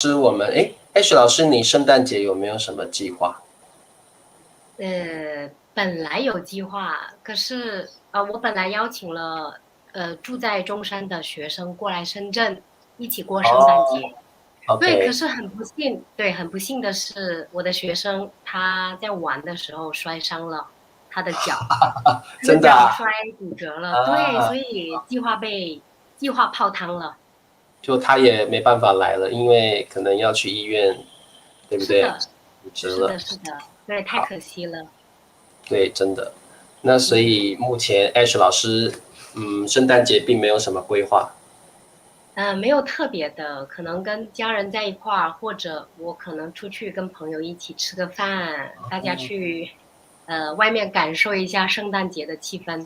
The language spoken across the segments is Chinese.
是我们H 老师，你圣诞节有没有什么计划？本来有计划，可是我本来邀请了住在中山的学生过来深圳一起过圣诞节。哦对，可，OK，是很不幸，对，很不幸的是，我的学生他在玩的时候摔伤了他的脚，他的真的啊，脚摔骨折了，对，所啊，以计划泡汤了。就他也没办法来了，因为可能要去医院，对不对？是的，骨折了，是的，是的，对，太好，可惜了。对，真的。那所嗯。以目前 H 老师，圣诞节并没有什么规划。没有特别的，可能跟家人在一块儿，或者我可能出去跟朋友一起吃个饭，大家去外面感受一下圣诞节的气氛。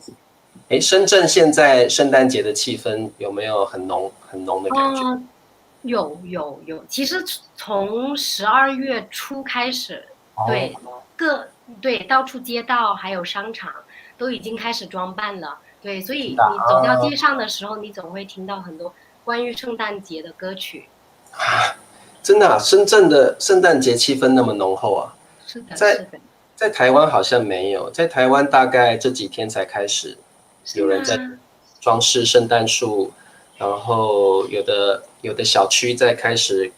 深圳现在圣诞节的气氛有没有很浓很浓的感觉？哦，有，其实从12月初开始，哦，对各对到处街道还有商场都已经开始装扮了。对，所真的以你走到啊，街上的时候，你总会听到很多关于圣诞节的歌曲。真的啊，深圳的圣诞节气氛那么浓厚啊。是的，在是的，在台湾好像没有，在台湾大概这几天才开始是有人在吗？装饰圣诞树，然后有的小区在开始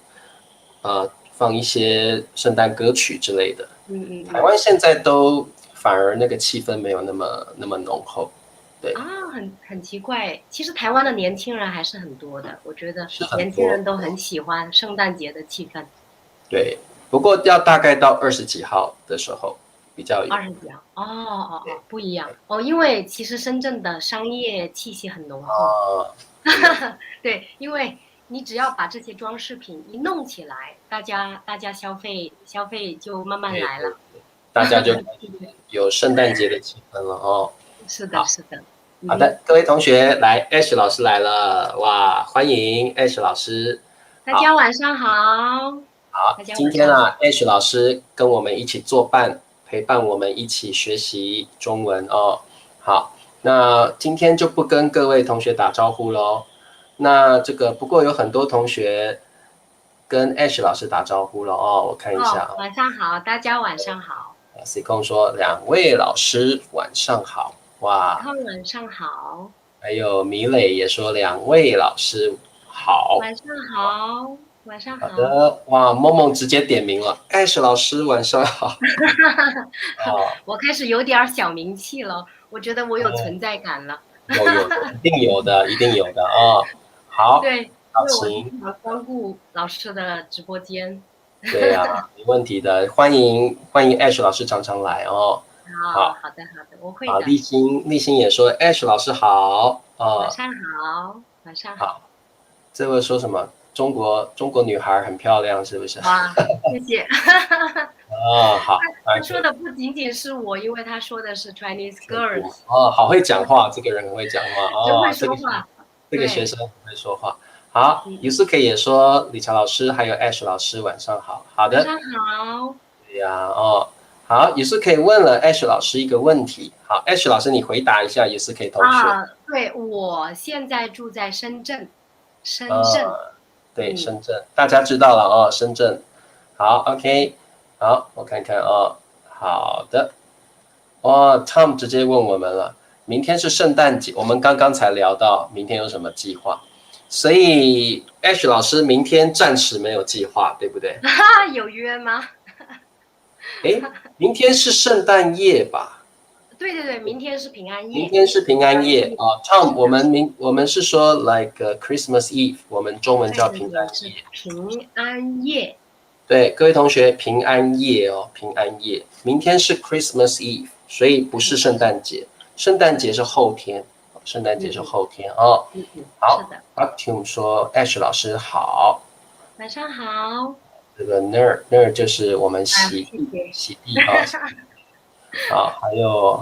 放一些圣诞歌曲之类的。嗯嗯嗯。台湾现在都反而那个气氛没有那么浓厚，对，很奇怪。其实台湾的年轻人还是很多的，我觉得是很年轻多，人都很喜欢圣诞节的气氛。对。不过要大概到20几号的时候比较有，20几号，哦，对，不一样哦，因为其实深圳的商业气息很浓厚。真的。对，因为你只要把这些装饰品一弄起来，大家消费就慢慢对对，来了。大家就开始对对，有圣诞节的气氛了哦。是的，好，是的。嗯哼。好的，各位同学，来，Ash 老师来了，哇，欢迎 Ash 老师。好，大家晚上好，好，大家晚上好。今天啊，Ash 老师跟我们一起作伴，陪伴我们一起学习中文哦。好，那今天就不跟各位同学打招呼喽。那这个不过有很多同学跟 Ash 老师打招呼了哦，我看一下哦，啊。晚上好，大家晚上好。C 空说2位老师晚上好，哇，然后晚上好，还有米磊也说2位老师好，晚上好，晚上好好。的，哇，梦梦直接点名了，Ash 老师晚上好，哦，我开始有点儿小名气了，我觉得我有存在感了。有，一定有的，一定有的哦。好，对，因为我经好请，常光顾老师的直播间。对呀、没问题的，欢迎 Ash 老师常常来哦。好，好，好的，好的，我会好，的。立新也说 Ash 老师好，晚上好，晚上好。好，这位说什么？中国女孩很漂亮，是不是？哇，谢谢。哦，好他说，OK，的不仅仅是我，因为他说的是 Chinese girls，哦，好会讲话，这个人很会讲话真会哦，这个说话。这个学对，生很会说话。好，嗯，尤斯可以也说理查老师还有 Ash 老师晚上好。好的，晚上好。对呀，哦，好，也是可以问了 Ash 老师一个问题。好，Ash 老师你回答一下，也是可以同学。对，我现在住在深圳，深圳。呃，对，嗯。深圳，大家知道了哦，深圳。好，OK，好，我看看哦，好的。哦，Tom 直接问我们了，明天是圣诞节，我们刚刚才聊到明天有什么计划，所以 Ash 老师明天暂时没有计划，对不对？有约吗？诶，明天是圣诞夜吧？对对对，明天是平安明夜。天是平安夜啊，Tom，是的，我们是说 Christmas Eve，我们中文叫对对对，是平安夜。平安夜。对，各位同学，平安夜哦，平安夜，明天是 Christmas Eve，所以不是圣诞节，圣诞节是后天，圣诞节是嗯嗯后天哦。是好的。，Artyom 说 Ash 老师好，晚上好。这个 nerd 就是我们哎，洗地谢谢。洗地啊，好，还有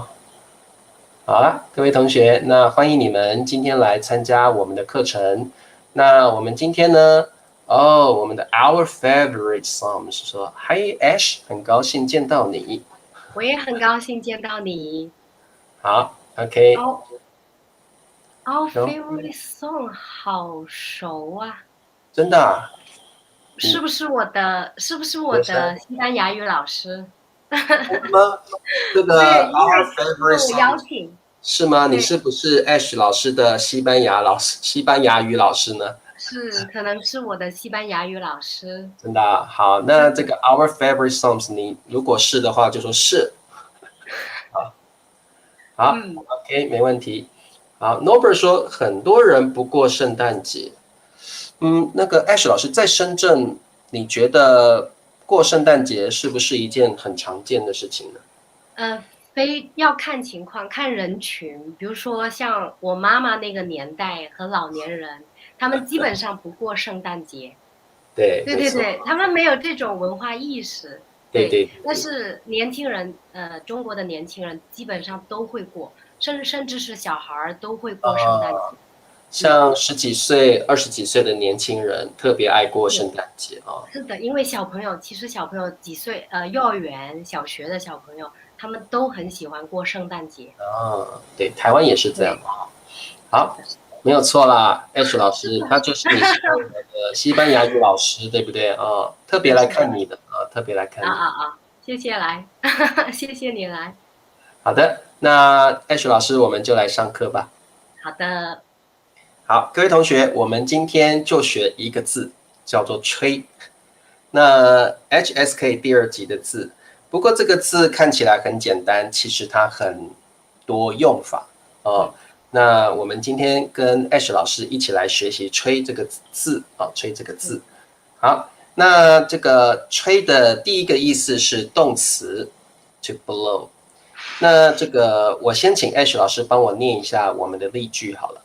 好了，各位同学，那欢迎你们今天来参加我们的课程。那我们今天呢，我们的 Our Favorite Song 是说，Hi Ash，很高兴见到你。我也很高兴见到你。好，OK，Our Our 然后 favorite song 好熟啊。真的啊是不是我的学生西班牙语老师？吗？这个 对，因 Our 为受 favorite 我邀 songs 请。是吗？你对，是不是 Ash 老师的西班牙语老师呢？是可能是我的西班牙语老师。真的啊好，那这个 Our favorite songs，你如果是的话，就说是。好嗯。，OK，没问题。好，Norbert 说很多人不过圣诞节。那个 Ash 老师在深圳，你觉得过圣诞节是不是一件很常见的事情呢？非要看情况，看人群。比如说像我妈妈那个年代和老年人，他们基本上不过圣诞节。对，没错，对对对，他们没有这种文化意识。对，对对但对，是年轻人，中国的年轻人基本上都会过，甚至是小孩儿都会过圣诞节。嗯，像十几岁、20几岁的年轻人特别爱过圣是诞节啊。是的，因为其实小朋友几岁，幼儿园、小学的小朋友，他们都很喜欢过圣诞节。对，台湾也是这样对，啊。好，是的，是的，没有错啦，H 老师，是的，他就是你喜欢的西班牙语老师，对不对啊？特别是的，来是的。看你的啊，特别来看你。谢谢来，谢谢你来。好的，那 H 老师，我们就来上课吧。好的。好，各位同学，我们今天就学一个字，叫做吹。那 HSK 第2集的字，不过这个字看起来很简单，其实它很多用法哦。那我们今天跟 Ash 老师一起来学习"吹"这个字啊，吹这个字。好，那这个"吹"的第一个意思是动词 to blow。那这个我先请 Ash 老师帮我念一下我们的例句好了。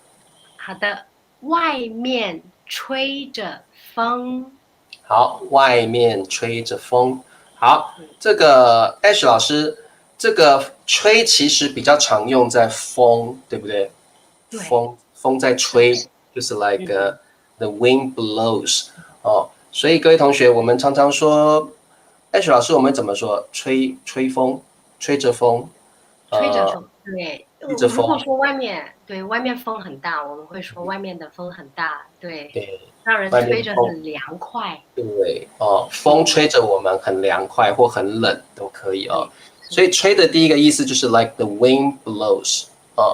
好的，外面吹着风。好，外面吹着风。好，这个 Ash 老师，这个"吹"其实比较常用在风，对不对？对，风在是的。吹，就是 like 嗯，the wind blows 哦。所以各位同学，我们常常说，Ash 老师，我们怎么说？吹风，吹着风，呃，吹着风。对，吹着风，如果说外面风很大，我们会说外面的风很大。对，对，让人外面吹着风。很凉快。对哦，风嗯，吹着我们很凉快或很冷都可以哦。对，是的。所以吹的第一个意思就是 like the wind blows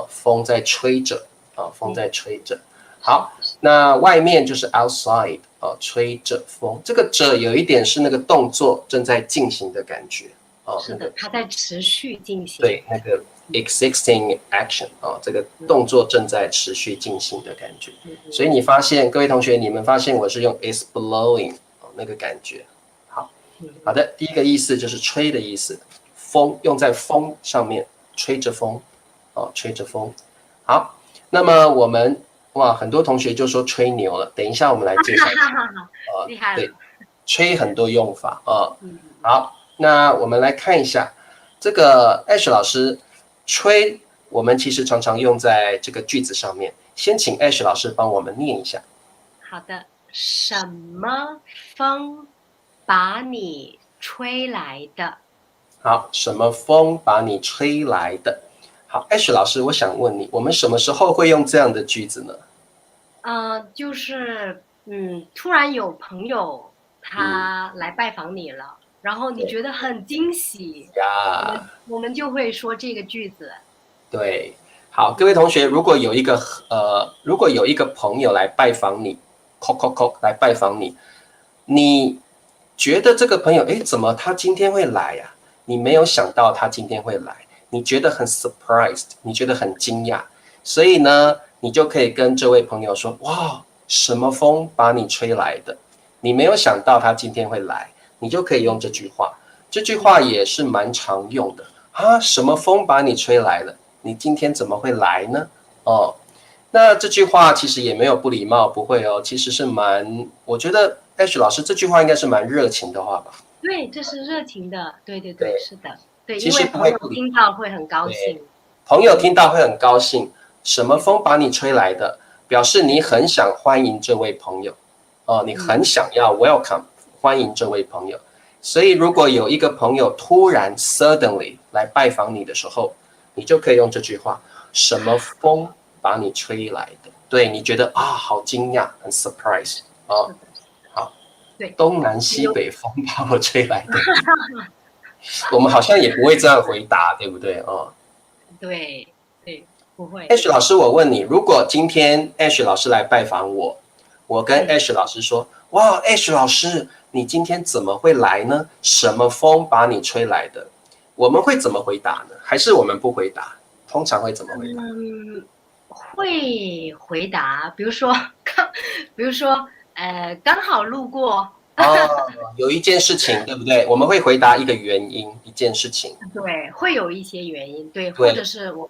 风在吹着风在吹着。好，是的，那外面就是 outside 吹着风。这个着有一点是那个动作正在进行的感觉那个是的，它在持续进行。对那个 existing action 这个动作正在持续进行的感觉。所以你发现各位同学，你们发现我是用 is blowing 那个感觉。好，好的，第一个意思就是吹的意思，风用在风上面，吹着风吹着风。好，那么我们很多同学就说吹牛了，等一下我们来介绍一下厉害了。对，吹很多用法嗯，好，那我们来看一下这个 Ash 老师吹，我们其实常常用在这个句子上面。先请 Ash 老师帮我们念一下。好的。什么风把你吹来的？好，什么风把你吹来的？好，Ash 老师，我想问你，我们什么时候会用这样的句子呢？就是突然有朋友嗯，他来拜访你了，然后你对觉得很惊喜，呀，我们就会说这个句子。对，好，各位同学，如果有一个朋友来拜访你，call call call 来拜访你，你觉得这个朋友，诶，怎么他今天会来呀？你没有想到他今天会来，你觉得很 surprised，你觉得很惊讶，所以呢，你就可以跟这位朋友说，哇，什么风把你吹来的？你没有想到他今天会来，你就可以用这句话。这句话也是蛮常用的啊，什么风把你吹来了？你今天怎么会来呢？哦，那这句话其实也没有不礼貌，不会哦，其实是我觉得 H 老师这句话应该是蛮热情的话吧？对，这是热情的。对对对，对，是的。对，其实因为朋友不会不礼听到会很高对，兴。朋友听到会很高兴。什么对对风把你吹来的？表示你很想欢迎这位朋友你很想要 welcome 欢迎这位朋友。所以如果有一个朋友突然 suddenly 来拜访你的时候，你就可以用这句话：什么风把你吹来的？对你觉得好惊讶，很 surprise 是的。好，对，东南西北风把我吹来的。我们好像也不会这样回答，对不对？哦，对对，不会。Ash 老师，我问你，如果今天 Ash 老师来拜访我，我跟 Ash 老师说，哇，Ash 老师，你今天怎么会来呢？什么风把你吹来的？我们会怎么回答呢？还是我们不回答？通常会怎么回答？会回答，比如说，刚好路过。哦，有一件事情，对不对？我们会回答一个原因，一件事情。对，会有一些原因，对，或对者是我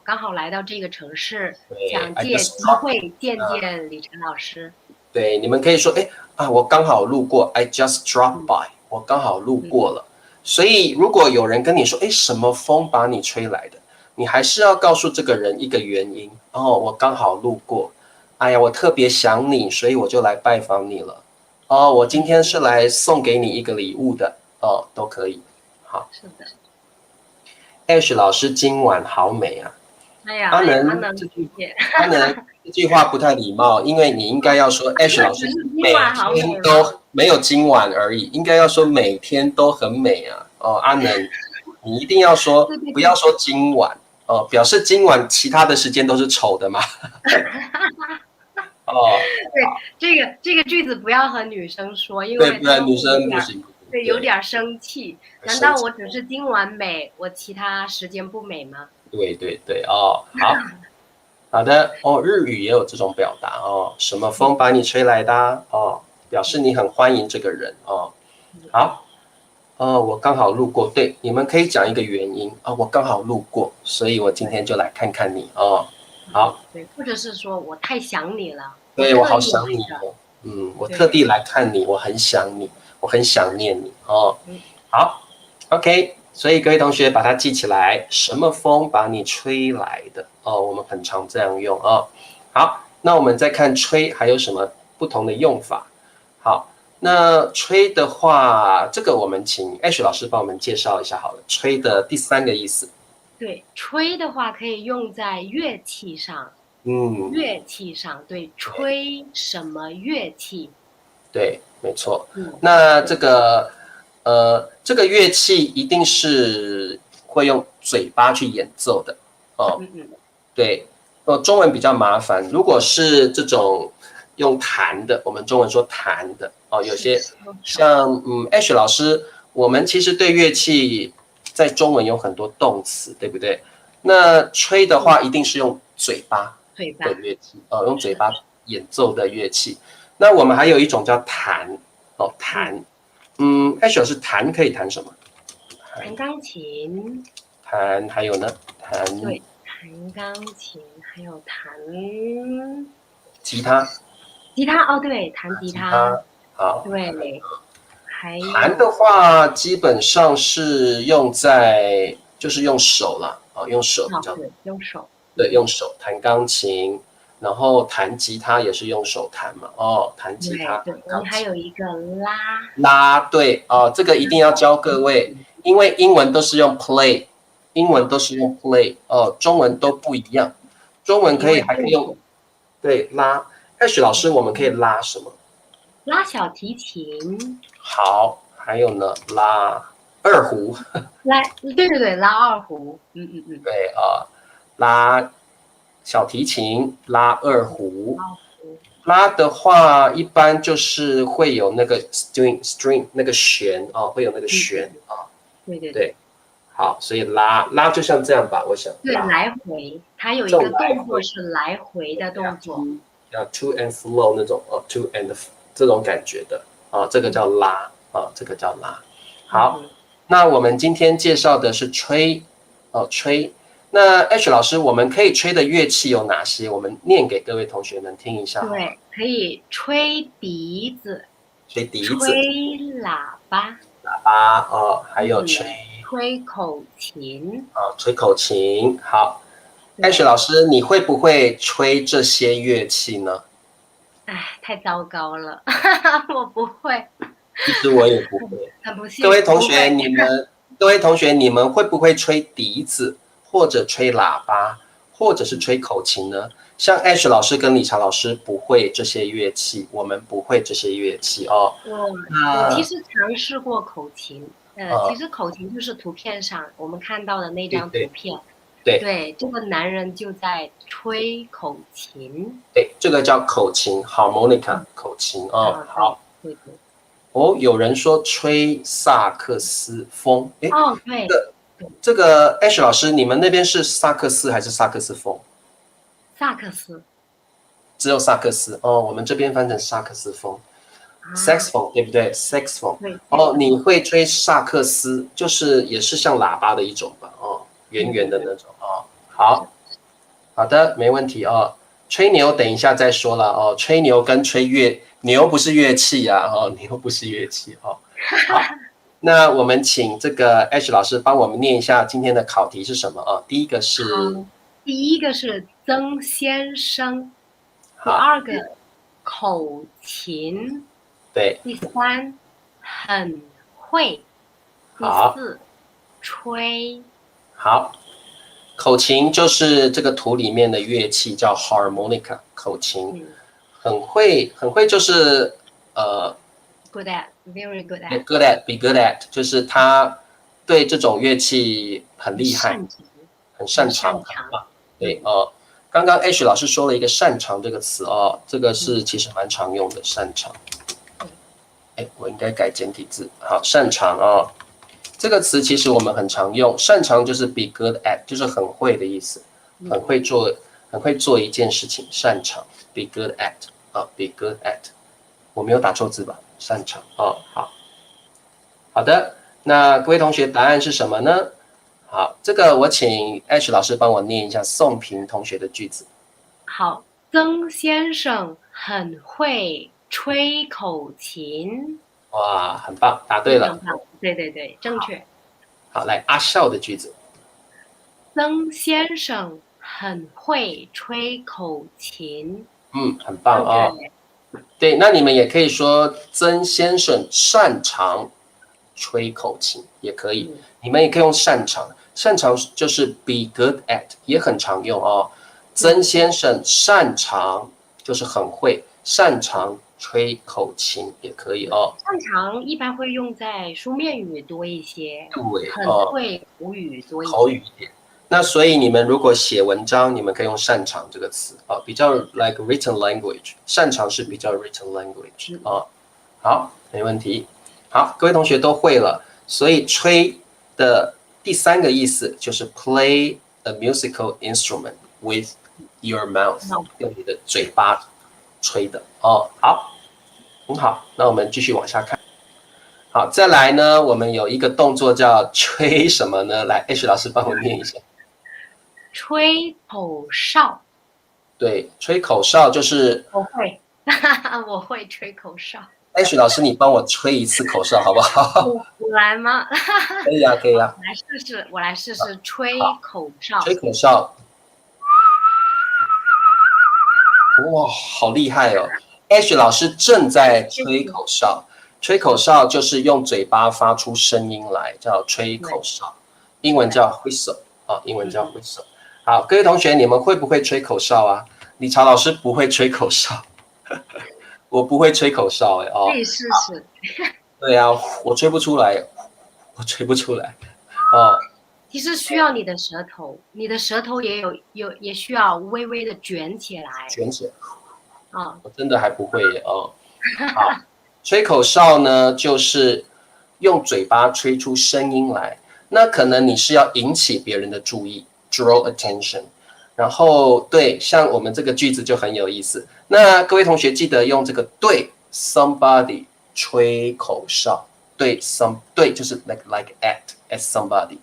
刚好来到这个城市，对想，I 借 just 机会见见李晨老师。对，你们可以说，哎啊，我刚好路过，I just dropped by，我刚好路过了。所以，如果有人跟你说，哎，什么风把你吹来的，你还是要告诉这个人一个原因。哦，我刚好路过，哎呀，我特别想你，所以我就来拜访你了。哦，我今天是来送给你一个礼物的。哦，都可以。好，是的。Ash 老师今晚好美啊。哎呀，阿能这句话不太礼貌，因为你应该要说 Ash 老师每天都没有今晚而已，应该要说每天都很美啊。哦，阿能，你一定要说，不要说今晚哦，表示今晚其他的时间都是丑的嘛。哦，对，这个句子不要和女生说，因为女生不行。对，有点生气。难道我只是今晚美，我其他时间不美吗？对对对，哦，好的哦，日语也有这种表达哦，什么风把你吹来的哦，表示你很欢迎这个人哦。好，我刚好路过，对，你们可以讲一个原因啊，我刚好路过，所以我今天就来看看你哦。好，对，或者是说我太想你了，对我好想你哦，我特地来看你，我很想你，我很想念你哦。好 ，OK。所以各位同学把它记起来，什么风把你吹来的？哦，我们很常这样用哦。好，那我们再看吹还有什么不同的用法？好，那吹的话，这个我们请 Ash 老师帮我们介绍一下好了。吹的第3个意思。对，吹的话可以用在乐器上。乐器上，对，吹什么乐器？对，没错。那这个乐器一定是会用嘴巴去演奏的哦。对，中文比较麻烦。如果是这种用弹的，我们中文说弹的哦，有些像Ash 老师，我们其实对乐器在中文有很多动词，对不对？那吹的话，一定是用嘴巴的乐器用嘴巴演奏的乐器。那我们还有一种叫弹哦，弹。Ash 老师弹可以弹什么？弹钢琴。弹还有呢？对，弹钢琴，还有弹吉他。吉他哦，对，弹吉他。好，对。还有弹的话，基本上是用在就是用手啦，用手比较多。用手。对，用手弹钢琴。然后弹吉他也是用手弹嘛，弹吉他。对，我们还有一个拉，对这个一定要教各位，因为英文都是用 play， 中文都不一样，中文还可以用对拉。Ash 老师，我们可以拉什么？拉小提琴。好，还有呢，拉二胡。对，拉二胡。对拉小提琴，拉二胡。拉的话，一般就是会有那个 string 那个弦会有那个弦对。好，所以拉就像这样吧，我想。对，来回，它有一个动作是来回的动作。to and flow 那种to and 这种感觉的这个叫拉这个叫拉。好，那我们今天介绍的是吹吹。那 Ash 老师，我们可以吹的乐器有哪些？我们念给各位同学们听一下。对，可以吹笛子、吹喇叭、还有吹口琴。吹口琴。好 ，Ash 老师，你会不会吹这些乐器呢？太糟糕了，我不会。其实我也不会。很不幸。各位同学，你们会不会吹笛子？或者吹喇叭，或者是吹口琴呢？像 Ash 老师跟理查老师不会这些乐器，我们不会这些乐器哦。我其实尝试过口琴，其实口琴就是图片上我们看到的那张图片，对，这个男人就在吹口琴，对，这个叫口琴 harmonica 口琴哦。好，对。有人说吹萨克斯风，对，这个 Ash 老师，你们那边是萨克斯还是萨克斯风？萨克斯，只有萨克斯哦，我们这边翻成萨克斯风。saxophone 对不对 ？saxophone 你会吹萨克斯，就是也是像喇叭的一种吧？圆圆的那种哦。好的，没问题哦。吹牛等一下再说了哦。吹牛跟吹牛不是乐器啊牛不是乐器哦。好，那我们请这个 Ash 老师帮我们念一下今天的考题是什么啊？第一个是曾先生，第二个口琴，对，第三很会，第四吹。好，口琴就是这个图里面的乐器叫 harmonica 口琴，很会就是good at very good at good at be good at 就是他对这种乐器很厉害，很擅长。对刚刚 Ash 老师说了一个擅长这个词这个是其实蛮常用的擅长。我应该改简体字。好，擅长这个词其实我们很常用，擅长就是 be good at， 就是很会的意思，很会做一件事情，擅长 be good at be good at， 我没有打错字吧？擅长好的，那各位同学答案是什么呢？好，这个我请 Ash 老师帮我念一下宋平同学的句子。好，曾先生很会吹口琴。哇，很棒，答对了。对，正确。好，来阿笑的句子。曾先生很会吹口琴。很棒对，那你们也可以说曾先生擅长吹口琴，也可以。你们也可以用擅长，擅长就是 be good at， 也很常用曾先生擅长就是很会，擅长吹口琴也可以擅长一般会用在书面语多一些，对，很会口语多一些。口语一点。那所以你们如果写文章，你们可以用擅长这个词比较 like written language， 擅长是比较 written language 好，没问题。好，各位同学都会了，所以吹的第三个意思就是 play a musical instrument with your mouth， 用你的嘴巴吹的好，很好。那我们继续往下看。好，再来呢，我们有一个动作叫吹什么呢？来 H 老师帮我念一下。吹口哨。对，吹口哨就是我会我会吹口哨。H 老师，你帮我吹一次口哨好不好？我来吗？可以啊，可以啊。我来试试吹口哨。吹口哨。哇，好厉害哦 ！H 老师正在吹口哨。吹口哨就是用嘴巴发出声音来，叫吹口哨，英文叫 whistle 英文叫 whistle。好，各位同学，你们会不会吹口哨啊？理查老师不会吹口哨，我不会吹口哨可以试试。对啊，我吹不出来其实需要你的舌头，也需要微微的卷起来。我真的还不会好。吹口哨呢，就是用嘴巴吹出声音来。那可能你是要引起别人的注意 ，draw attention。然后对，像我们这个句子就很有意思。那各位同学记得用这个对 somebody 吹口哨，对就是 like at somebody。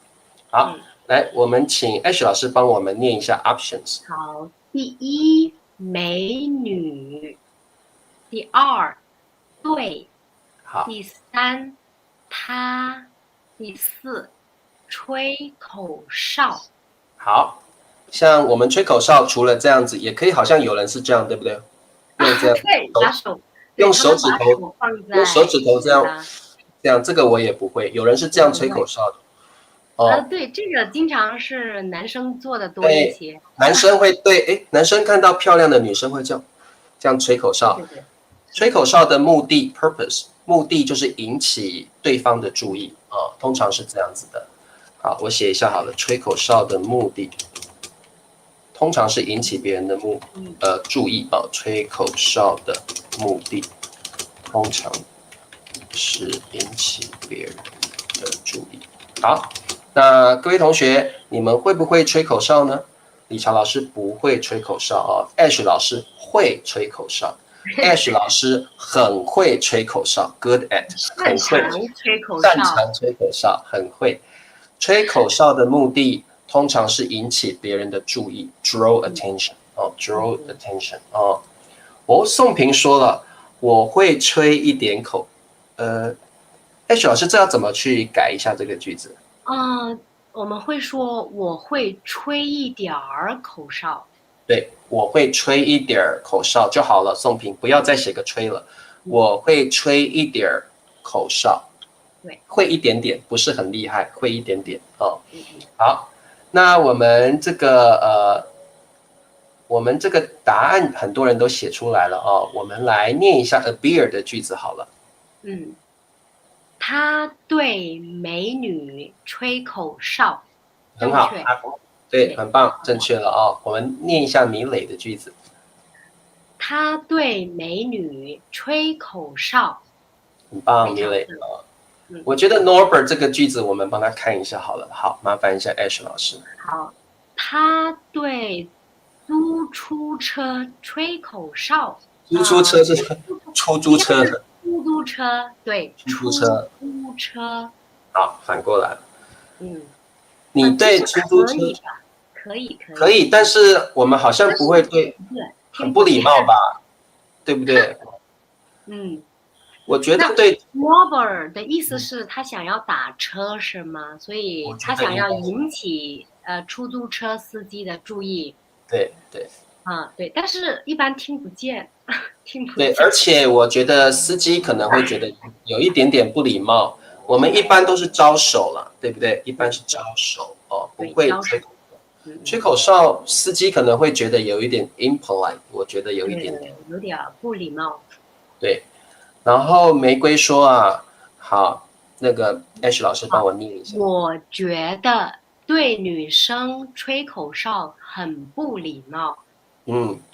好，来，我们请 Ash 老师帮我们念一下 options。好，第一，美女；第二，对，好，第三，他；第四，吹口哨。好，像我们吹口哨，除了这样子，也可以好像有人是这样，对不对？用这样，对，用手指头这样，这个我也不会。有人是这样吹口哨的。哦，对，这个经常是男生做的多一对，些。男生会对，男生看到漂亮的女生会这样吹口哨。对对对，是的。吹口哨的目的 purpose 目的就是引起对方的注意通常是这样子的。好，我写一下好了。吹口哨的目的通常是引起别人的注意吹口哨的目的通常是引起别人的注意。好，那各位同学，你们会不会吹口哨呢？理查老师不会吹口哨Ash 老师会吹口哨。Ash 老师很会吹口哨 ，good at， 很会，擅长吹口擅哨。长吹口哨，很会。吹口哨的目的通常是引起别人的注意 ，draw attention draw attention 宋平说了，我会吹一点口，Ash 老师，这要怎么去改一下这个句子？我们会说我会吹一点儿口哨。对，我会吹一点口哨就好了。宋平，不要再写个吹了。我会吹一点口哨，对，会一点点，不是很厉害，会一点点好，那我们这个答案很多人都写出来了我们来念一下 a beer 的句子好了。他对美女吹口哨。很好，对，很棒，正确了我们念一下米磊的句子。他对美女吹口哨。很棒，米磊我觉得 Norbert 这个句子我们帮他看一下好了。好，麻烦一下 Ash 老师。好，他对租出车吹口哨。出车是出租车的。出租车，对，出租车。出租车。好，反过来。你对出租车可以，但是我们好像不会对，很不礼貌吧？对不对？我觉得对。Robert 的意思是他想要打车是吗？所以他想要引起出租车司机的注意。对对。对，但是一般听不见，听不见。对，而且我觉得司机可能会觉得有一点点不礼貌。我们一般都是招手了，对不对？一般是招手不会吹口哨。吹口哨，司机可能会觉得有一点 impolite， 我觉得有一点点，有点不礼貌。对。然后玫瑰说好，那个 Ash 老师帮我念一下。我觉得对女生吹口哨很不礼貌。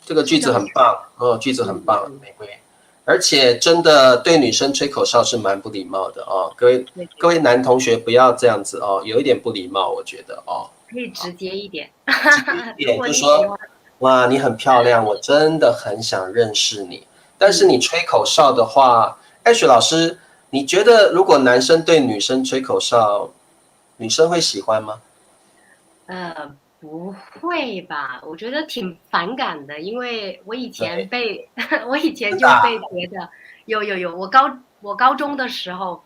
这个句子很棒句子很棒，玫瑰。而且真的对女生吹口哨是蛮不礼貌的各位男同学不要这样子有一点不礼貌，我觉得可以直接一点，直接一点就说哇，你很漂亮，我真的很想认识你。但是你吹口哨的话，Ash 老师，你觉得如果男生对女生吹口哨，女生会喜欢吗？不会吧？我觉得挺反感的，因为我以前我以前就被觉得有，我高中的时候，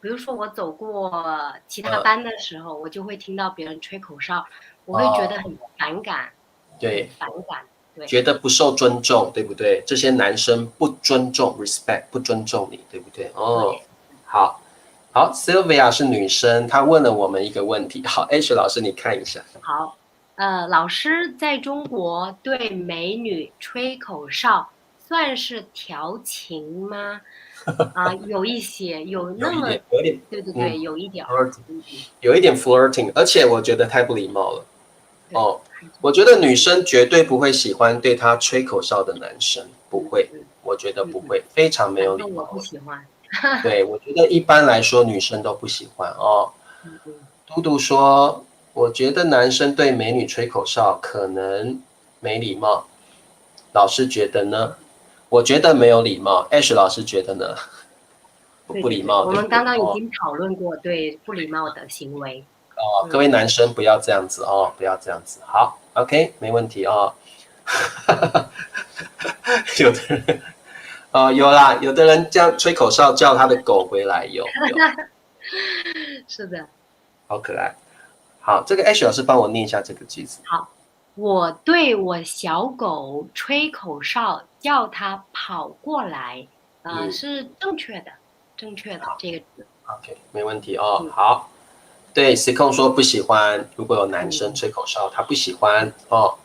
比如说我走过其他班的时候，我就会听到别人吹口哨，我会觉得很反感。对，反感，对，觉得不受尊重，对不对？这些男生不尊重 respect 不尊重你，对不对？好 Sylvia 是女生，她问了我们一个问题。好 H 老师你看一下。好，老师在中国对美女吹口哨算是调情吗？有一些，有那么有点对对对，有一点有一点 flirting， 而且我觉得太不礼貌了我觉得女生绝对不会喜欢对她吹口哨的男生，不会，我觉得不会，非常没有礼貌。我不喜欢。对，我觉得一般来说女生都不喜欢嘟嘟说，我觉得男生对美女吹口哨可能没礼貌，老师觉得呢？我觉得没有礼貌 ，Ash 老师觉得呢？不礼貌。我们刚刚已经讨论过对不礼貌的行为各位男生不要这样子不要这样子。好 ，OK， 没问题有的人有啦，有的人这样吹口哨叫他的狗回来，有是的，好可爱。好，这个 Ash 老师帮我念一下这个句子。好，我对我小狗吹口哨，叫它跑过来，是正确的这个字。OK， 没问题好，对 C 控说不喜欢，如果有男生吹口哨，他不喜欢哦。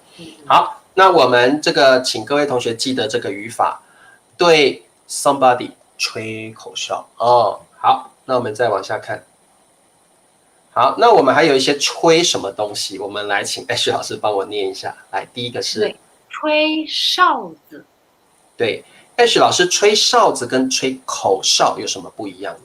好，那我们这个请各位同学记得这个语法，对 somebody 吹口哨哦。好，那我们再往下看。好，那我们还有一些吹什么东西，我们来请 H 老师帮我念一下。来，第一个是吹哨子。对 H 老师吹哨子跟吹口哨有什么不一样呢？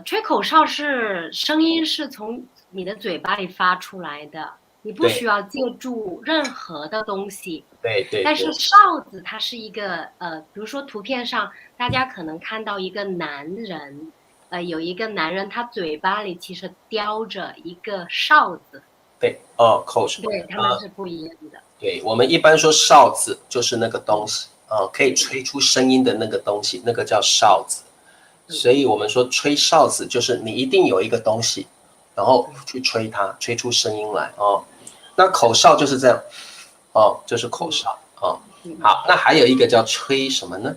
吹口哨是声音是从你的嘴巴里发出来的，你不需要借助任何的东西。对。但是哨子它是一个比如说图片上大家可能看到一个男人，有一个男人他嘴巴里其实叼着一个哨子。对口哨。对，他们是不一样的。对，我们一般说哨子就是那个东西可以吹出声音的那个东西，那个叫哨子。所以我们说吹哨子就是你一定有一个东西，然后去吹它，吹出声音来哦。那口哨就是这样就是口哨哦。好，那还有一个叫吹什么呢？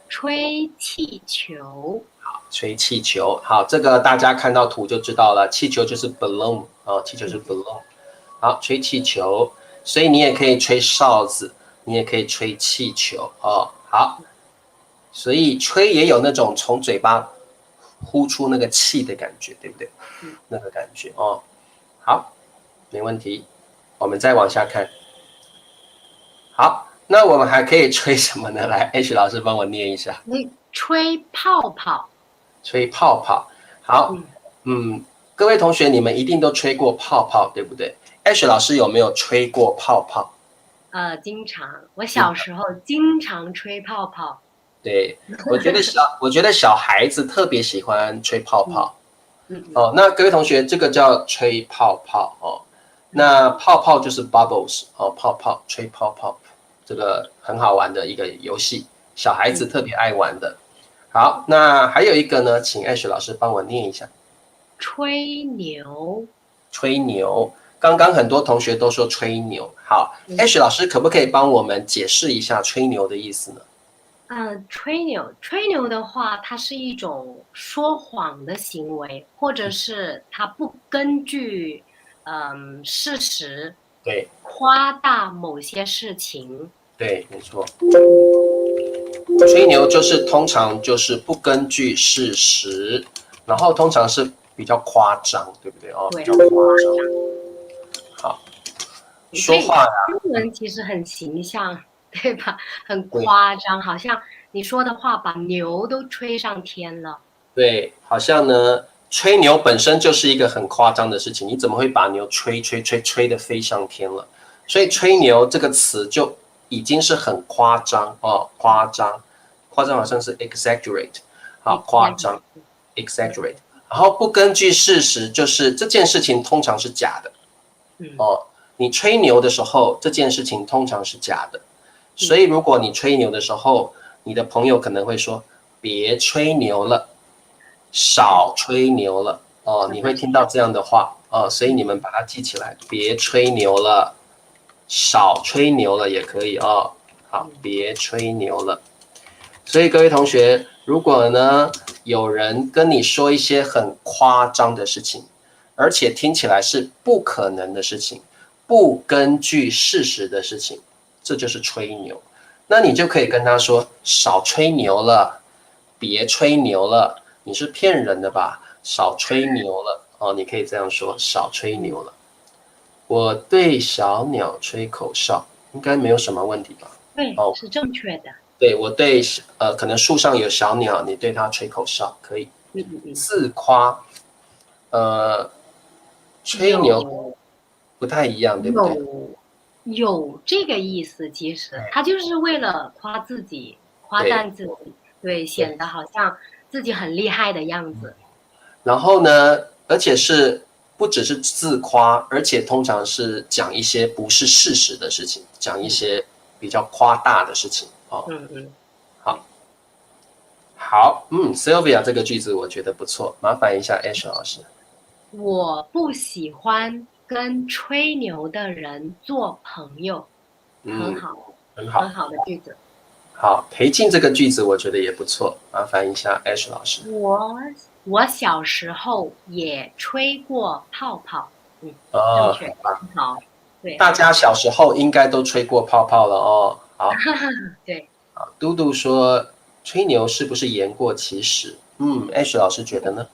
吹气球。好，吹气球。好，这个大家看到图就知道了，气球就是 balloon 气球是 balloon。好，吹气球，所以你也可以吹哨子，你也可以吹气球哦。好。所以吹也有那种从嘴巴呼出那个气的感觉，对不对？那个感觉哦。好，没问题。我们再往下看。好，那我们还可以吹什么呢？来 ，H 老师帮我念一下。吹泡泡。吹泡泡。好，各位同学，你们一定都吹过泡泡，对不对 ？H 老师有没有吹过泡泡？经常，我小时候经常吹泡泡。对，我觉得小孩子特别喜欢吹泡泡。那各位同学，这个叫吹泡泡哦。那泡泡就是 bubbles 泡泡吹泡泡，这个很好玩的一个游戏，小孩子特别爱玩的。好，那还有一个呢，请 Ash 老师帮我念一下。吹牛。吹牛，刚刚很多同学都说吹牛。好，Ash 老师可不可以帮我们解释一下吹牛的意思呢？吹牛的话，它是一种说谎的行为，或者是它不根据事实对夸大某些事情。对，没错。吹牛就是通常就是不根据事实，然后通常是比较夸张，对不对对，比较夸张。好，说话呀，中文其实很形象，对吧？很夸张，好像你说的话把牛都吹上天了。对，好像呢，吹牛本身就是一个很夸张的事情，你怎么会把牛吹得飞上天了？所以吹牛这个词就已经是很夸张夸张好像是 exaggerate， 好，夸张 exaggerate， 然后不根据事实，就是这件事情通常是假的，你吹牛的时候，这件事情通常是假的，所以如果你吹牛的时候，你的朋友可能会说别吹牛了，少吹牛了你会听到这样的话所以你们把它记起来，别吹牛了，少吹牛了也可以好，别吹牛了。所以各位同学，如果呢有人跟你说一些很夸张的事情，而且听起来是不可能的事情，不根据事实的事情，这就是吹牛。那你就可以跟他说少吹牛了，别吹牛了，你是骗人的吧，少吹牛了你可以这样说，少吹牛了。我对小鸟吹口哨，应该没有什么问题吧？对，是正确的。对，我对可能树上有小鸟，你对它吹口哨可以。自夸，吹牛不太一样，对不对？有这个意思，其实他就是为了夸自己，夸赞自己，对，显得好像自己很厉害的样子。然后呢，而且是不只是自夸，而且通常是讲一些不是事实的事情，讲一些比较夸大的事情好，Sylvia 这个句子我觉得不错，麻烦一下 Ash 老师。我不喜欢跟吹牛的人做朋友。很好，很好的句子。好，陪进这个句子我觉得也不错，麻烦一下 Ash 老师。我小时候也吹过泡泡，正哦，确，很棒。好，对，大家小时候应该都吹过泡泡了哦。好，对，嘟嘟说吹牛是不是言过其实？Ash 老师觉得呢？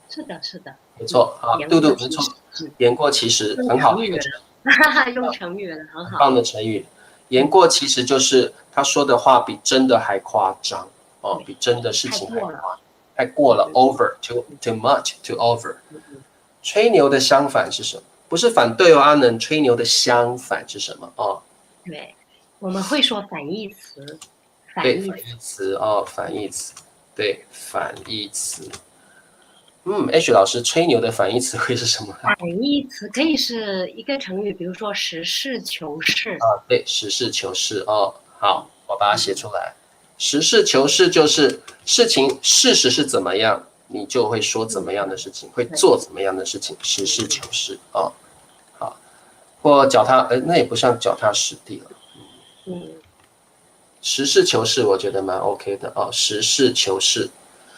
是的，是的，没错，好，言嘟嘟没错，过其实，言过其实，用很好的一个成语了，用成语了，很很好，棒的成语。言过其实就是他说的话比真的还夸张哦，对，比真的事太情还过了，太过了对，over too much too over。嗯吹牛的相反是什么？不是反对哦，阿能。吹牛的相反是什么？哦，对，我们会说反义词，对，反义词，反义词哦，反义词，对，反义词。H 老师，吹牛的反义词会是什么？反义词可以是一个成语，比如说实事求是，对，实事求是哦。好，我把它写出来。实事求是就是事实是怎么样，你就会说怎么样的事情，会对，做怎么样的事情。实事求是哦。好，或脚踏，那也不像脚踏实地了。嗯实事求是，我觉得蛮 OK 的哦。实事求是，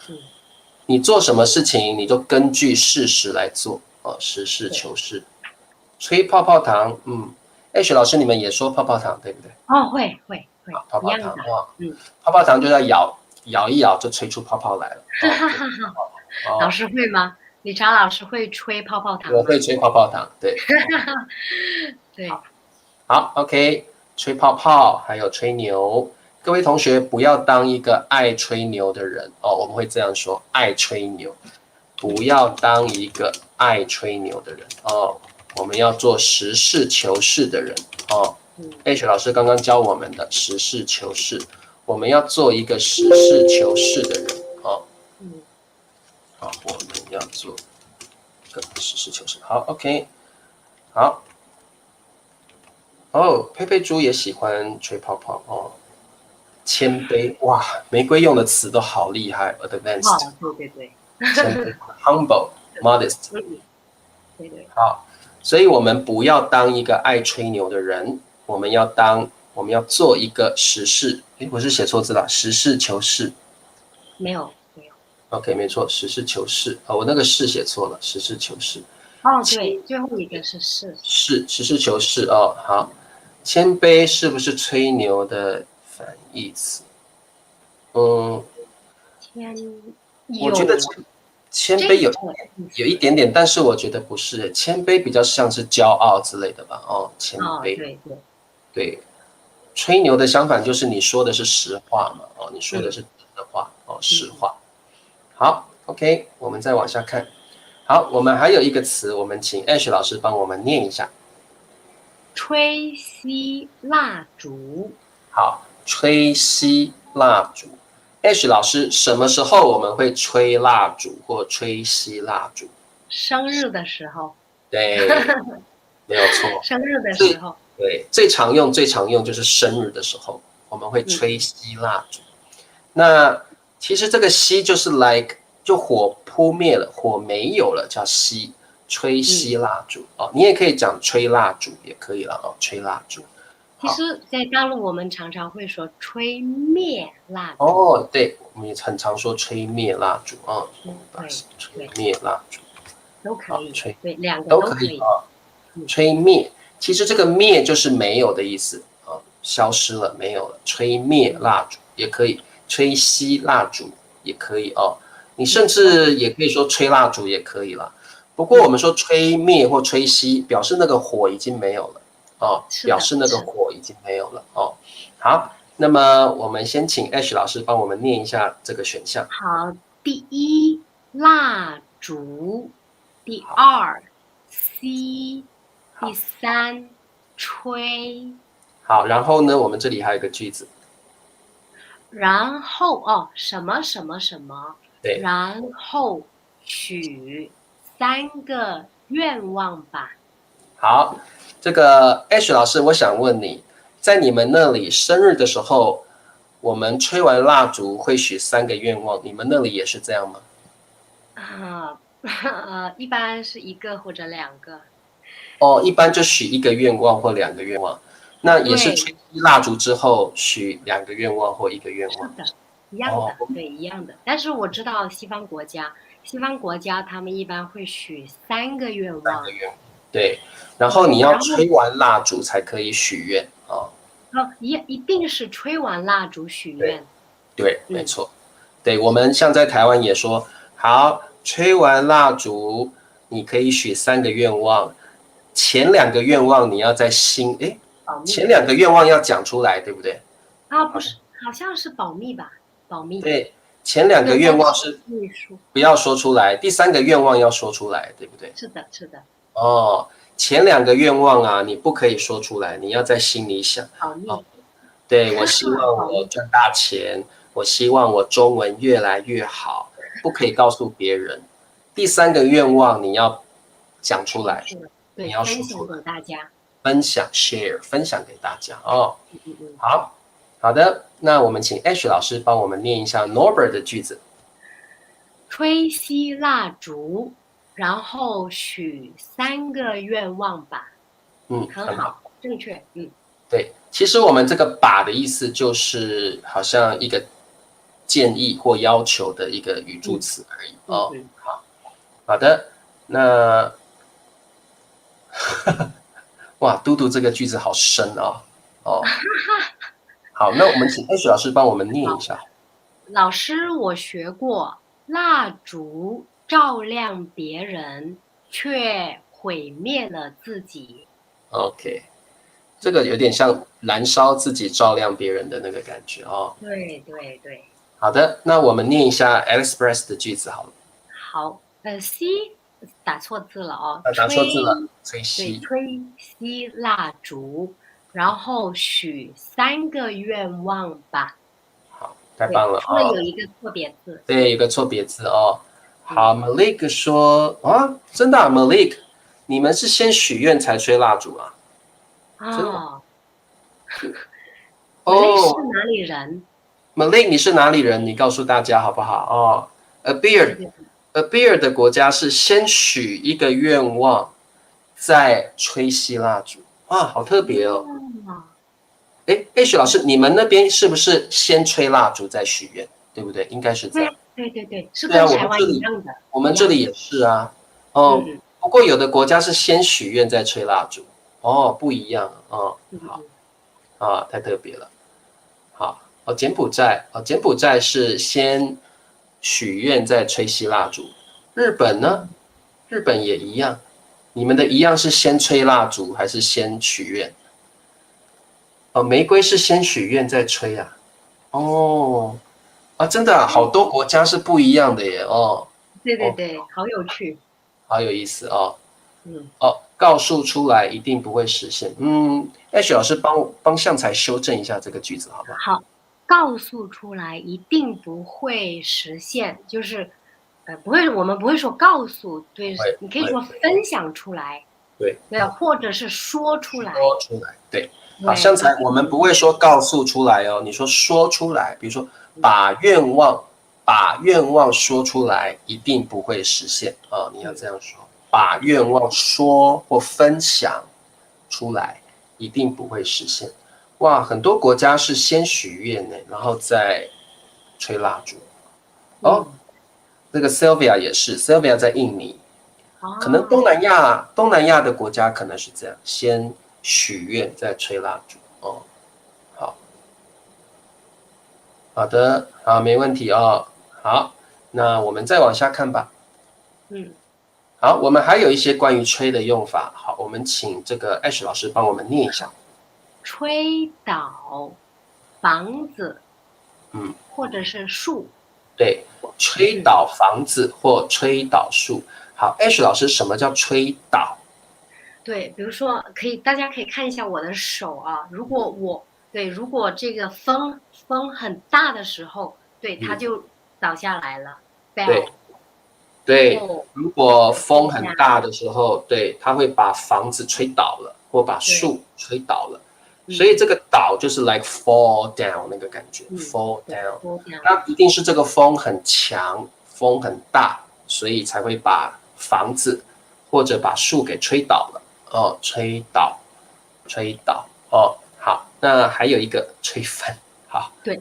嗯，你做什么事情，你就根据事实来做哦。实事对，求是。吹泡泡糖，H 老师你们也说泡泡糖对不对？哦，会，泡泡一样的，糖哦，嗯，泡泡糖就要咬一咬就吹出泡泡来了哦。哈哈哈。老哦，师会吗？理查老师会吹泡泡糖吗？我会吹泡泡糖，对。对，好，OK，吹泡泡还有吹牛，各位同学不要当一个爱吹牛的人哦。我们会这样说，爱吹牛，不要当一个爱吹牛的人哦。我们要做实事求是的人哦。H 老师刚刚教我们的实事求是，我们要做一个实事求是的人哦。嗯，好，我们要做个实事求是。好，OK，好。哦，佩佩猪也喜欢吹泡泡哦。谦卑，哇，玫瑰用的词都好厉害，advanced，哦，对，谦卑，humble，modest。嗯，对，好，所以我们不要当一个爱吹牛的人，我们要做一个实事。诶，我是写错字了，实事求是。没有，OK，没错，实事求是。我那个是写错了，实事求是。哦，对，最后一个是是，实事求是哦。好，谦卑是不是吹牛的反义词？嗯，天我觉得有谦卑有这个意思，有一点点，但是我觉得不是，谦卑比较像是骄傲之类的吧。哦，谦哦，卑，对，对，吹牛的相反就是你说的是实话嘛。哦，你说的是嗯真的话，哦，实嗯，话。好，OK，我们再往下看。好，我们还有一个词，我们请 Ash 老师帮我们念一下。吹熄蜡烛，好，吹熄蜡烛。Ash 老师，什么时候我们会吹蜡烛或吹熄蜡烛？生日的时候，对，没有错。生日的时最候，对最常用就是生日的时候，我们会吹嗯熄蜡烛。那其实这个熄就是 like 就火扑灭了，火没有了，叫熄，吹熄蜡烛哦。你也可以讲吹蜡烛，也可以了哦，吹蜡烛。好其实，在大陆我们常常会说吹灭蜡烛，哦，对，我们也很常说吹灭蜡烛啊，把对吹对，灭蜡烛，都可以，好吹对，两个都都可以，可以啊。吹灭，其实这个灭就是没有的意思啊，消失了，没有了。吹灭蜡烛也可以，吹熄蜡烛也可以哦。你甚至也可以说吹蜡烛也可以了。不过我们说吹灭或吹熄，表示那个火已经没有了哦，是的，表示那个是的。火已经没有了哦。好，那么我们先请 Ash 老师帮我们念一下这个选项。好，第一蜡烛，第二吸，第三吹，好，然后呢，我们这里还有一个句子，然后哦什么什么什么，对，然后许3个愿望吧。好，这个 Ash 老师，我想问你，在你们那里生日的时候，我们吹完蜡烛会许3个愿望，你们那里也是这样吗？啊，一般是1个或者2个。哦，一般就许1个愿望或2个愿望。那也是对，吹蜡烛之后许2个愿望或1个愿望。是的，一样哦，的，对，一样的。但是我知道西方国家他们一般会许3个愿望，对，然后你对，然后要吹完蜡烛才可以许愿啊。一定是吹完蜡烛许对愿，对，没嗯，错。对，我们像在台湾也说，好，吹完蜡烛，你可以许3个愿望，前2个愿望你要在心，诶，保密前2个愿望要讲出来，对不对？啊，不是，好像是保密吧，保密，对，前2个对，但是愿望是秘书，不要说出来，第3个愿望要说出来，对不对？是的，是的，哦，前2个愿望啊，你不可以说出来，你要在心里想。哦，保密，对，我希望保密，我赚大钱，我希望我中文越来越好，不可以告诉别人。第3个愿望你要讲出来，说出来，对，你要分享说出来，给大家，分享 share 分享给大家哦。嗯嗯嗯。好好的，那我们请 Ash 老师帮我们念一下 Norbert 的句子。吹熄蜡烛，然后许3个愿望吧。很很好。好，正确。对，其实我们这个"把"的意思就是好像一个建议或要求的一个语助嗯词而已哦。嗯嗯，好好的，那哇，嘟嘟这个句子好深啊哦。好，那我们请 H 老师帮我们念一好，下。老师，我学过，蜡烛照亮别人，却毁灭了自己。OK，这个有点像燃烧自己照亮别人的那个感觉哦。对对对，好的，那我们念一下 Express 的句子好了。好，C 打错字了哦，打错字了，吹对，熄。吹熄蜡烛，然后许3个愿望吧。好，太对，棒了除了有哦。一个错别字，对，有个错别字哦。好嗯，，Malik 说啊，真的啊，Malik，你们是先许愿才吹蜡烛啊？真的哦，Malay 是哦哪里人？，Malik，你是哪里人？你告诉大家好不好？哦，Abir 对对 Abir 的国家是先许一个愿望，再吹熄蜡烛。哇，好特别哦。哦，哎，H 老师，你们那边是不是先吹蜡烛再许愿？对不对？应该是这样。对对对对，是对啊，我跟台们这里湾一样的，我一样的。们这里也是啊。哦，嗯不过有的国家是先许愿再吹蜡烛。哦，不一样哦。好嗯嗯，啊，太特别了。好，哦，柬埔寨是先许愿再吹熄蜡烛。日本呢？日本也一样。你们的一样是先吹蜡烛还是先许愿？哦，玫瑰是先许愿再吹啊。哦，啊，真的啊，好多国家是不一样的耶。哦哦，对对对，好有趣。好有意思哦。嗯，哦，告诉出来一定不会实现。Ash 老师帮向才修正一下这个句子好不好？好，告诉出来一定不会实现，就是不会，我们不会说告诉，对，会你可以会，说分享出来，对，对，或者是说出来，说出来，对。好，对，像才我们不会说告诉出来哦，你说说出来，比如说把愿望说出来，一定不会实现啊、你要这样说，把愿望说或分享出来，一定不会实现。哇，很多国家是先许愿呢，然后再吹蜡烛。哦，嗯，那个 Sylvia 也是，Sylvia 在印尼，可能东哦，南亚的国家可能是这样，先许愿再吹蜡烛。哦，好好的，好，没问题哦。好，那我们再往下看吧。嗯，好，我们还有一些关于吹的用法。好，我们请这个 Ash 老师帮我们念一下。吹倒房子嗯，或者是树，对，吹倒房子或吹倒树。好，Ash 老师，什么叫吹倒？对，比如说大家可以看一下我的手啊，如果这个风很大的时候，对，它嗯，就倒下来了对，fell，对，或如果或风吹下，很大的时候，对，它会把房子吹倒了，或把对，树吹倒了。所以嗯这个倒就是 like fall down 那个感觉嗯，，fall 对 down。，fall down，那一定是这个风很强，风很大，所以才会把房子或者把树给吹倒了。哦，吹倒，吹倒。哦，那还有一个吹翻，好，对，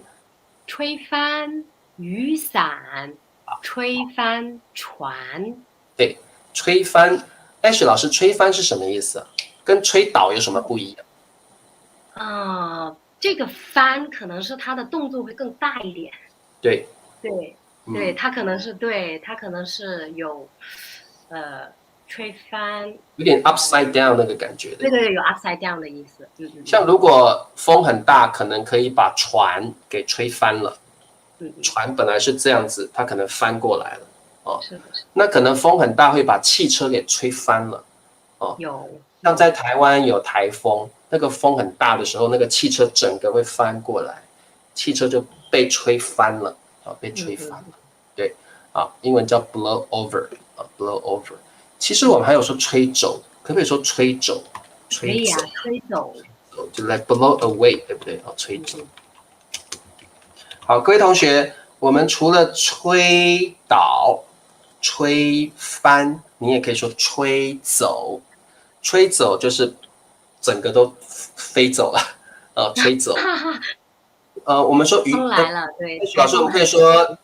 吹翻雨伞，吹翻船。对，吹翻。Ash 老师，吹翻是什么意思啊？跟吹倒有什么不一样？这个翻可能是它的动作会更大一点。对，对，对，它可能是对，它可能是有，吹翻，有点 upside down 那个感觉的。对对对，有 upside down 的意思。像如果风很大，可能可以把船给吹翻了。船本来是这样子，它可能翻过来了。哦，是的，是的。那可能风很大，会把汽车给吹翻了。哦，有。像在台湾有台风，那个风很大的时候，那个汽车整个会翻过来，汽车就被吹翻了。被吹翻了。对，英文叫 blow over。blow over。其实我们还有说吹走，可不可以说吹走？可以啊，吹走。就 like blow away， 对不对？吹走。好，各位同学，我们除了吹倒、吹翻，你也可以说吹走。吹走就是整个都飞走了，吹走。我们说风来了，对。老师，我们可以说，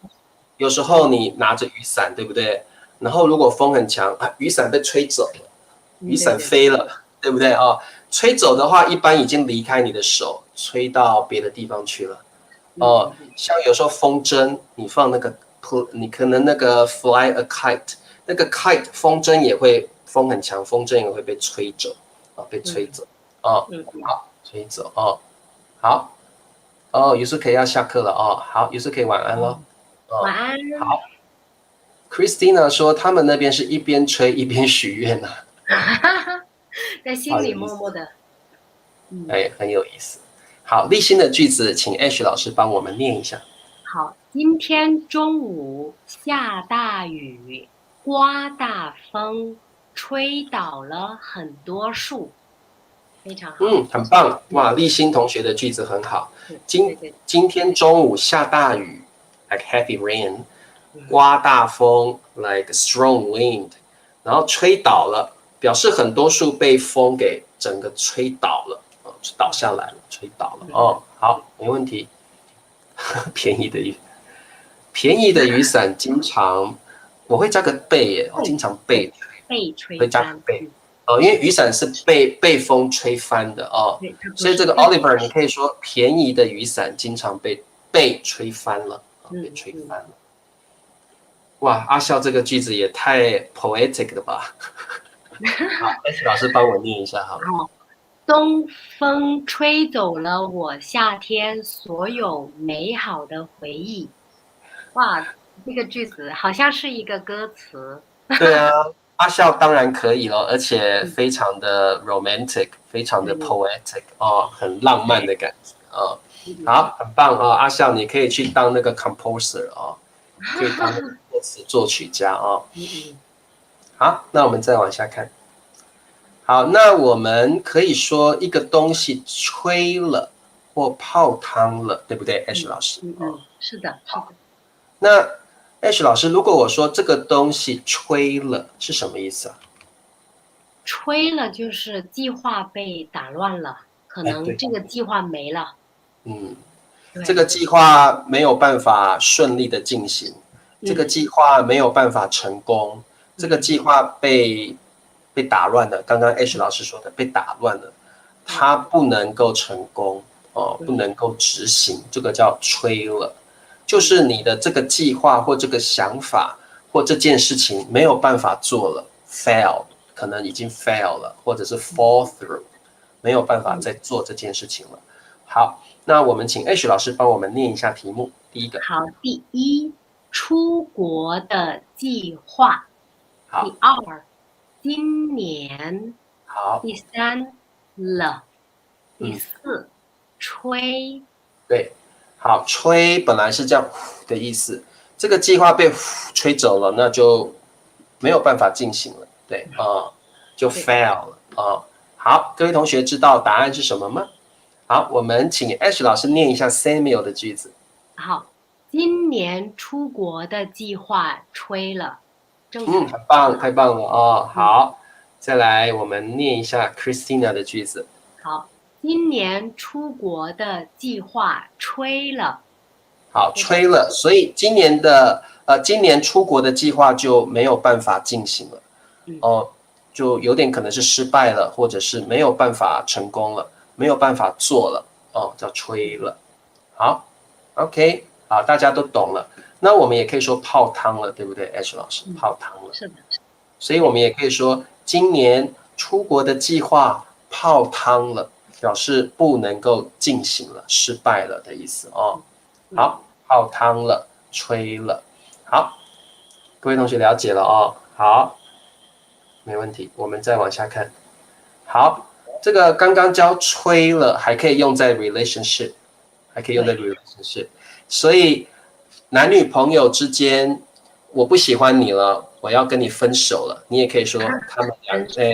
有时候你拿着雨伞，对不对？然后如果风很强，雨伞被吹走了，雨伞飞了，对不对啊？吹走的话，一般已经离开你的手，吹到别的地方去了。像有时候风筝，你放那个，你可能那个 fly a kite， 那个 kite 风筝也会风很强，风筝也会被吹走，被吹走。好，吹走。好，于是可以要下课了好，于是可以晚安了。晚安。好 ，Christina 说他们那边是一边吹一边许愿啊，在心里默默的。很有意思。好，例行的句子，请 Ash 老师帮我们念一下。好，今天中午下大雨，刮大风，吹倒了很多树，非常好。很棒哇！立新同学的句子很好。今天中午下大雨 ，like heavy rain， 刮大风 ，like strong wind， 然后吹倒了，表示很多树被风给整个吹倒了。倒下来了，吹倒了好，没问题。便宜的雨伞经常，我会加个被耶，经常被吹会加个被因为雨伞是被风吹翻的所以这个 Oliver 你可以说便宜的雨伞经常被吹翻了，被吹翻了。哇，阿笑这个句子也太 poetic 了吧？好 ，S 老师帮我念一下好了。东风吹走了我夏天所有美好的回忆。哇，这个句子好像是一个歌词。对啊，阿笑当然可以了，而且非常的 romantic， 非常的 poetic 很浪漫的感觉好，很棒阿笑你可以去当那个 composer 可以当作词作曲家好，那我们再往下看。好，那我们可以说一个东西吹了或泡汤了，对不对 ，Ash 老师？是的，是的。那 Ash 老师，如果我说这个东西吹了，是什么意思啊？吹了就是计划被打乱了，可能这个计划没了。这个计划没有办法顺利的进行，这个计划没有办法成功，这个计划被打乱了。刚刚 Ash 老师说的被打乱了，它不能够成功不能够执行，这个叫吹了。就是你的这个计划或这个想法或这件事情没有办法做了 ，fail， 可能已经 fail 了，或者是 fall through， 没有办法再做这件事情了。好，那我们请 Ash 老师帮我们念一下题目。第一个，好，第一，出国的计划。好，第二，今年。好，第三，了。第四，吹。对。好，吹本来是这样的意思，这个计划被吹走了，那就没有办法进行了，对就 fail 了好，各位同学知道答案是什么吗？好，我们请 Ash 老师念一下 Samuel 的句子。好，今年出国的计划吹了。很棒，太棒了好，再来我们念一下 Christina 的句子。好，今年出国的计划吹了。好，吹了，所以今年出国的计划就没有办法进行了。就有点可能是失败了，或者是没有办法成功了，没有办法做了，叫吹了。好 ，OK， 好，大家都懂了。那我们也可以说泡汤了，对不对 ？H 老师，泡汤了。是的。所以我们也可以说今年出国的计划泡汤了，表示不能够进行了，失败了的意思哦。好，泡汤了，吹了。好，各位同学了解了哦。好。没问题，我们再往下看。好，这个刚刚教吹了，还可以用在 relationship， 所以男女朋友之间，我不喜欢你了，我要跟你分手了，你也可以说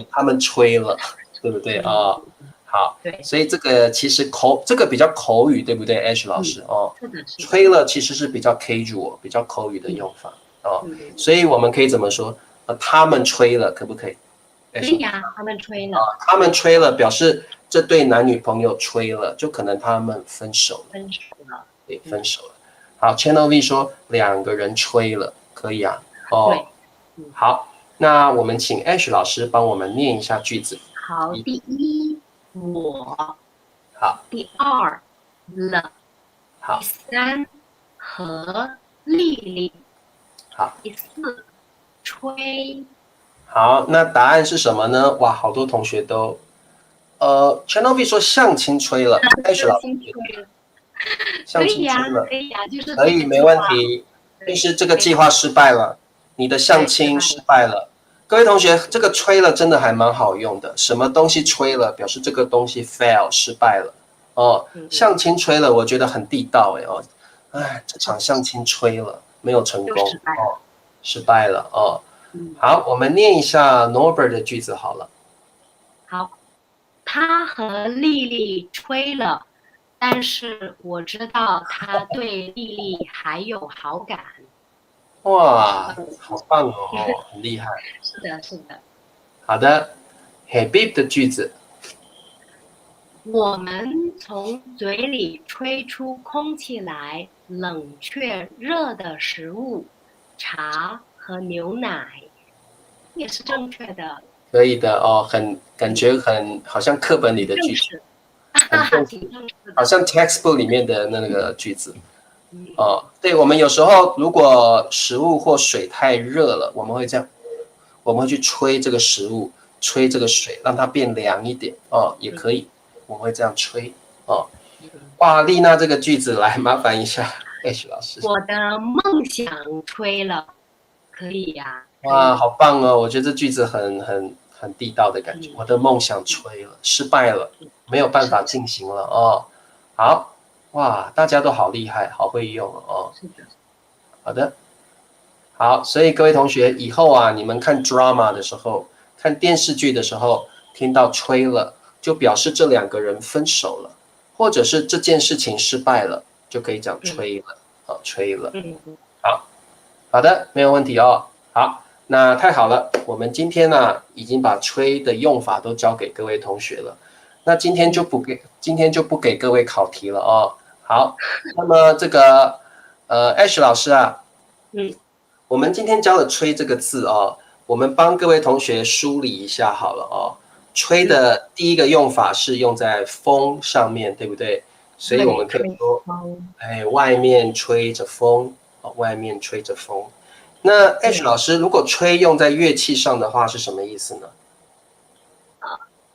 他们吹了，对不对啊？好，所以这个其实这个比较口语，对不对 ？H 老师哦，吹了其实是比较 casual， 比较口语的用法哦，所以我们可以怎么说？他们吹了，可不可以？可以呀，他们吹了。他们吹了，表示这对男女朋友吹了，就可能他们分手了。对，分手了。好 ，Channel V 说两个人吹了，可以啊。哦，好，那我们请 Ash 老师帮我们念一下句子。好，第一，我。好。第二，了。好。第三，和丽丽。好。第四。吹。好，那答案是什么呢？哇，好多同学都，Channel V 说向亲吹了，H 老师向亲吹了，可以呀，就是可以，没问题，就是这个计划失败了，你的相亲失败了。各位同学，这个吹了真的还蛮好用的，什么东西吹了，表示这个东西 fail 失败了哦。相亲吹了，我觉得很地道哎，这场相亲吹了，没有成功哦。失败了哦。好，我们念一下 Norbert 的句子好了。好，他和丽丽吹了，但是我知道他对丽丽还有好感。哇，好棒哦，很厉害。是的，是的。好的 ，Habib 的句子。我们从嘴里吹出空气来，冷却热的食物，茶和牛奶，也是正确的。可以的哦，感觉好像课本里的句子，好像 textbook 里面的那个句子。对，我们有时候如果食物或水太热了，我们会这样，我们会去吹这个食物，吹这个水，让它变凉一点也可以，我们会这样吹哇，丽娜这个句子来麻烦一下 H 老师。我的梦想吹了，可以呀。哇，好棒哦！我觉得这句子很地道的感觉。我的梦想吹了，失败了，没有办法进行了哦。好，哇，大家都好厉害，好会用哦。是的。好的，好，所以各位同学以后啊，你们看 drama 的时候，看电视剧的时候，听到吹了，就表示这两个人分手了，或者是这件事情失败了，就可以讲吹了，吹了。好的，没有问题哦。好。那太好了，我们今天呢已经把吹的用法都教给各位同学了。那今天就不给各位考题了哦。好，那么这个Ash 老师啊，我们今天教了吹这个字哦，我们帮各位同学梳理一下好了哦。吹的第一个用法是用在风上面，对不对？所以我们可以说，外面吹着风，外面吹着风。那 H 老师，如果吹用在乐器上的话，是什么意思呢？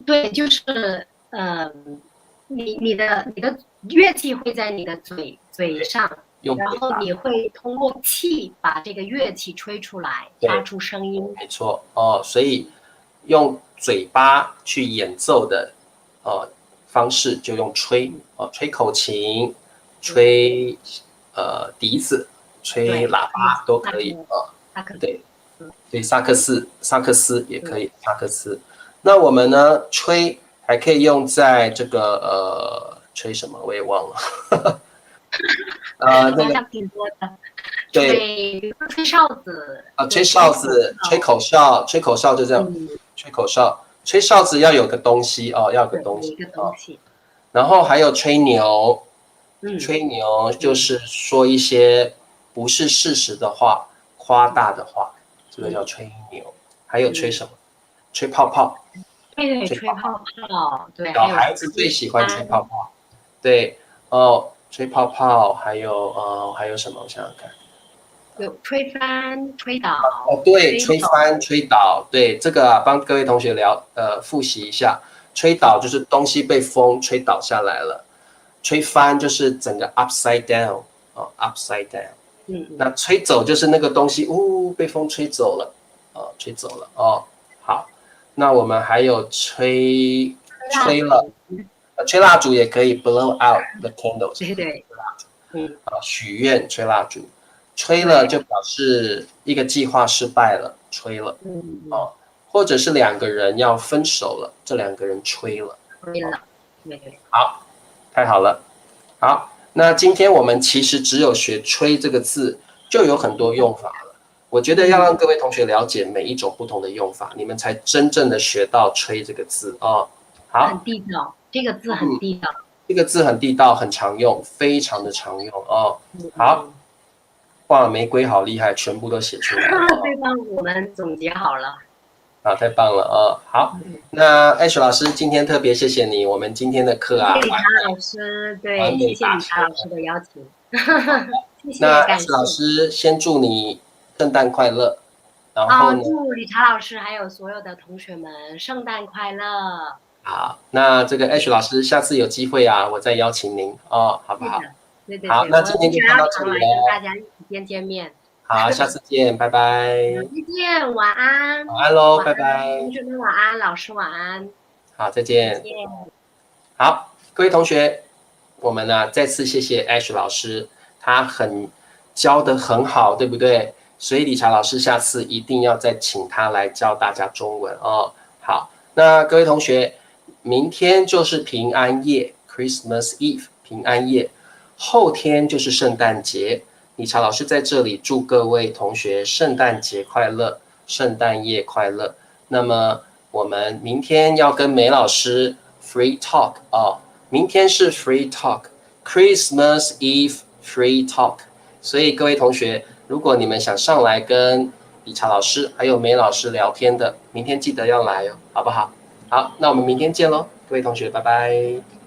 对，就是你的乐器会在你的嘴上，然后你会通过气把这个乐器吹出来，发出声音。没错哦，所以用嘴巴去演奏的方式就用吹吹口琴，吹笛子。吹喇叭都可以对，萨克斯也可以，萨克斯。那我们呢，吹还可以用在这个吹什么我也忘了。那个挺多的。对，吹哨子吹哨子，吹口哨，吹口哨就这样，吹口哨，吹哨子要有个东西要有个东西然后还有吹牛，嗯，吹牛就是说一些不是事实的话，夸大的话，这个叫吹牛。还有吹什么？吹泡泡，对，吹泡泡。吹泡泡，对，还有小孩子最喜欢吹吹泡泡。对，哦，吹泡泡，还有什么？我想想看。有吹翻、吹哦，倒、对，吹走，吹翻、吹倒，对，这个啊，帮各位同学复习一下。吹倒就是东西被风吹倒下来了，吹翻就是整个 upside down 哦，upside down。那嗯，吹走就是那个东西，被风吹走了，吹走了哦。好，那我们还有蜡吹了，烛，吹蜡烛也可以 blow out the candles，对对，嗯，许愿吹蜡烛，吹了对，就表示一个计划失败了，吹了嗯，哦，或者是两个人要分手了，这两个人吹了。吹了，对对，好，太好了。好，那今天我们其实只有学"吹"这个字，就有很多用法了。我觉得要让各位同学了解每一种不同的用法，你们才真正的学到"吹"这个字哦。很好，地道，这个字很地道，这个字很地道，很常用，非常的常用哦。好，嗯，哇，玫瑰好厉害，全部都写出来了哦。对方我们总结好了，啊，太棒了哦。好，嗯，那 Ash 老师今天特别谢谢你，我们今天的课啊，谢谢理查老师，完对，谢谢美达成。理查老师的邀请，谢谢，那 感 Ash 谢。老师先祝你圣诞快乐，然后啊，呢，祝理查老师还有所有的同学们圣诞快乐！好，那这个 Ash 老师下次有机会啊，我再邀请您哦，好不好？是的，对对好，对，那我我今天就看想要常来到这里喽。跟大家一起见面。好，下次见，拜拜。再见，晚安，晚安喽，拜晚安，拜。同学们晚安，老师晚安，好，再见。再见。好，各位同学，我们呢再次谢谢 Ash 老师，他教的很好，对不对？所以理查老师下次一定要再请他来教大家中文哦。好，那各位同学，明天就是平安夜 （Christmas Eve），平安夜，后天就是圣诞节。理查老师在这里祝各位同学圣诞节快乐，圣诞夜快乐。那么我们明天要跟梅老师 free talk 哦，明天是 free talk，Christmas Eve free talk。所以各位同学，如果你们想上来跟理查老师还有梅老师聊天的，明天记得要来哦，好不好？好，那我们明天见喽，各位同学，拜拜。